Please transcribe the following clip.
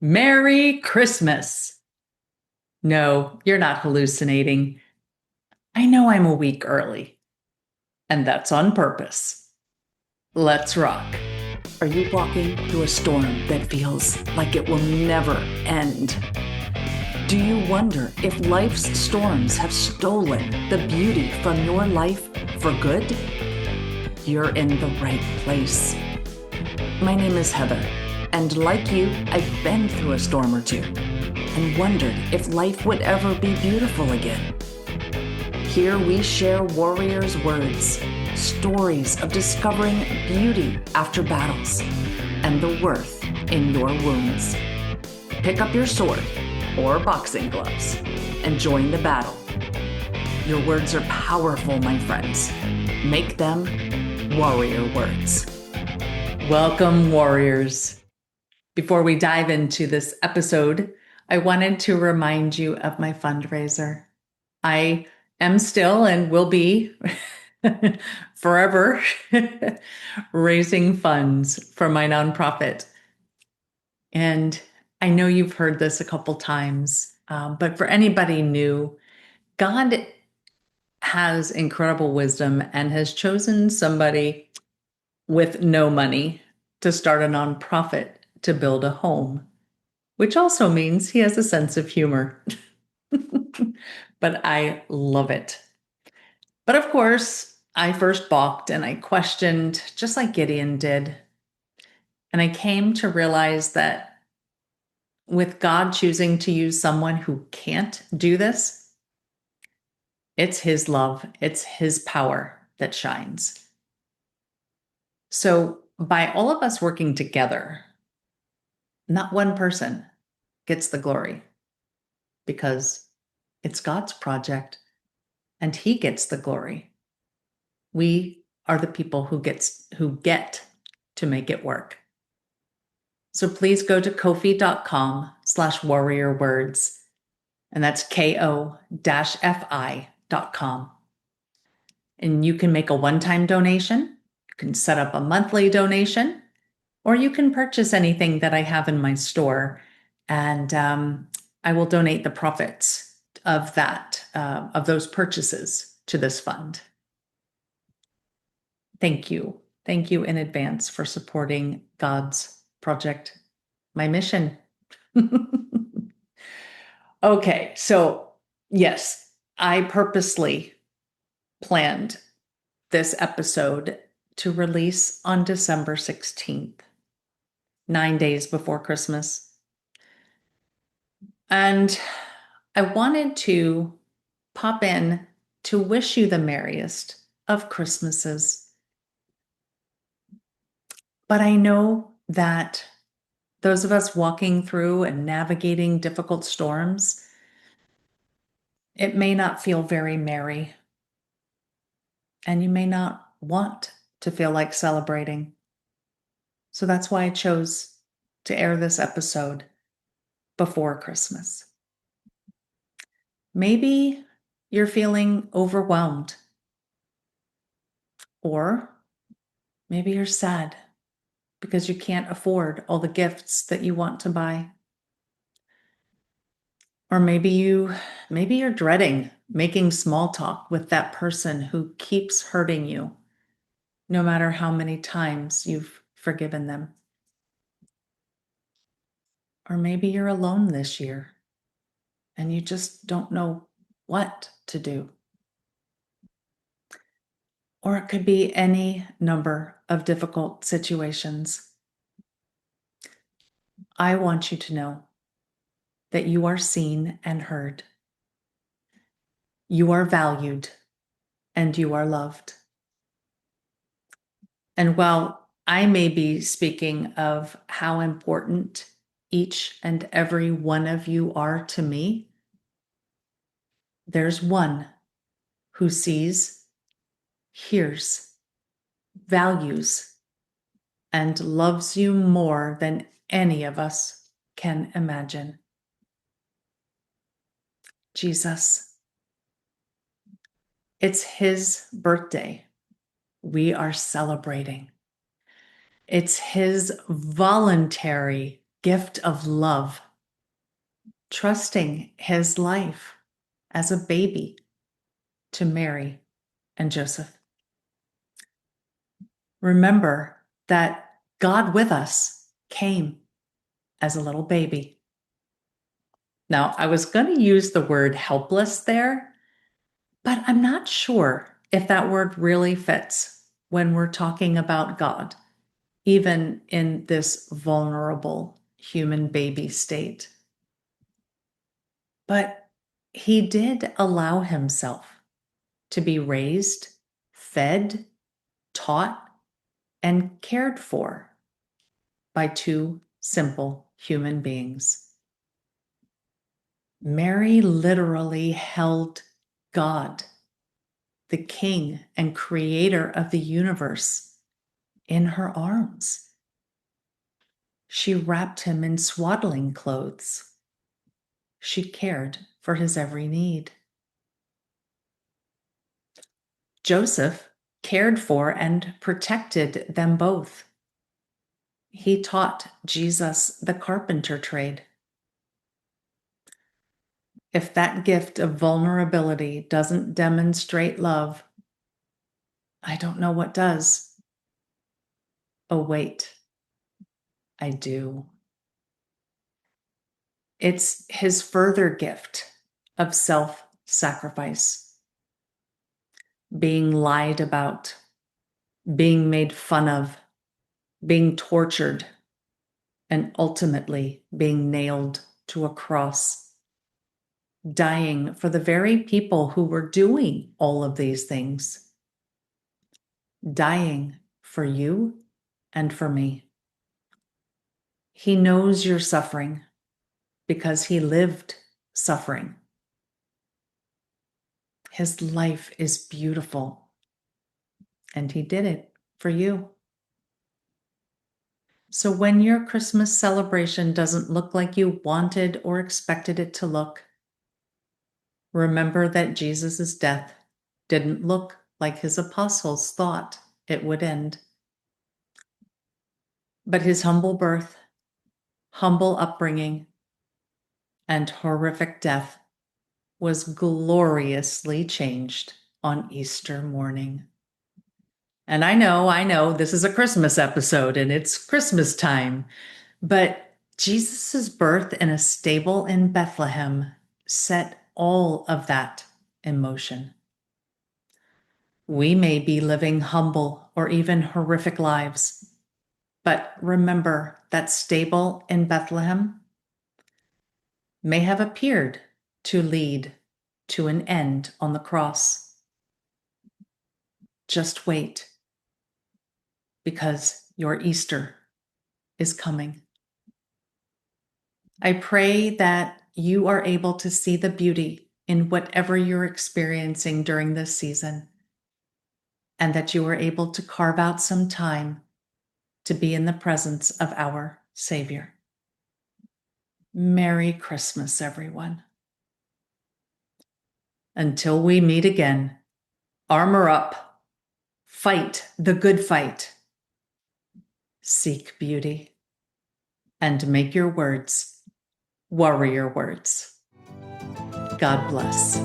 Merry Christmas. No, you're not hallucinating. I know I'm a week early, and that's on purpose. Let's rock. Are you walking through a storm that feels like it will never end? Do you wonder if life's storms have stolen the beauty from your life for good? You're in the right place. My name is Heather, and like you, I've been through a storm or two and wondered if life would ever be beautiful again. Here we share warriors' words, stories of discovering beauty after battles, and the worth in your wounds. Pick up your sword or boxing gloves and join the battle. Your words are powerful, my friends. Make them warrior words. Welcome, warriors. Before we dive into this episode, I wanted to remind you of my fundraiser. I am still and will be forever raising funds for my nonprofit. And I know you've heard this a couple times, but for anybody new, God has incredible wisdom and has chosen somebody with no money to start a nonprofit to build a home, which also means he has a sense of humor. But I love it. But of course, I first balked and I questioned, just like Gideon did. And I came to realize that with God choosing to use someone who can't do this, it's his love, it's his power that shines. So by all of us working together, not one person gets the glory because it's God's project and he gets the glory. We are the people who get to make it work. So please go to kofi.com/warriorwords, and that's ko-fi.com. And you can make a one-time donation, you can set up a monthly donation, or you can purchase anything that I have in my store, and I will donate the profits of those purchases to this fund. Thank you. Thank you in advance for supporting God's project, my mission. Okay, so yes, I purposely planned this episode to release on December 16th, 9 days before Christmas. And I wanted to pop in to wish you the merriest of Christmases. But I know that those of us walking through and navigating difficult storms, it may not feel very merry. And you may not want to feel like celebrating. So that's why I chose to air this episode before Christmas. Maybe you're feeling overwhelmed, or maybe you're sad because you can't afford all the gifts that you want to buy. Or maybe you're dreading making small talk with that person who keeps hurting you, no matter how many times you've forgiven them. Or maybe you're alone this year and you just don't know what to do. Or it could be any number of difficult situations. I want you to know that you are seen and heard. You are valued and you are loved. And while I may be speaking of how important each and every one of you are to me, there's one who sees, hears, values, and loves you more than any of us can imagine. Jesus. It's his birthday. We are celebrating. It's his voluntary gift of love, trusting his life as a baby to Mary and Joseph. Remember that God with us came as a little baby. Now, I was going to use the word helpless there, but I'm not sure if that word really fits when we're talking about God, even in this vulnerable human baby state. But he did allow himself to be raised, fed, taught, and cared for by two simple human beings. Mary literally held God, the King and Creator of the universe, in her arms. She wrapped him in swaddling clothes. She cared for his every need. Joseph cared for and protected them both. He taught Jesus the carpenter trade. If that gift of vulnerability doesn't demonstrate love, I don't know what does. Oh, wait, I do. It's his further gift of self-sacrifice, being lied about, being made fun of, being tortured, and ultimately being nailed to a cross, dying for the very people who were doing all of these things, dying for you and for me. He knows you're suffering because he lived suffering. His life is beautiful, and he did it for you. So when your Christmas celebration doesn't look like you wanted or expected it to look, remember that Jesus' death didn't look like his apostles thought it would end. But his humble birth, humble upbringing, and horrific death was gloriously changed on Easter morning. And I know, this is a Christmas episode and it's Christmas time, but Jesus' birth in a stable in Bethlehem set all of that in motion. We may be living humble or even horrific lives, but remember that stable in Bethlehem may have appeared to lead to an end on the cross. Just wait, because your Easter is coming. I pray that you are able to see the beauty in whatever you're experiencing during this season, and that you are able to carve out some time to be in the presence of our Savior. Merry Christmas, everyone. Until we meet again, armor up, fight the good fight, seek beauty, and make your words warrior words. God bless.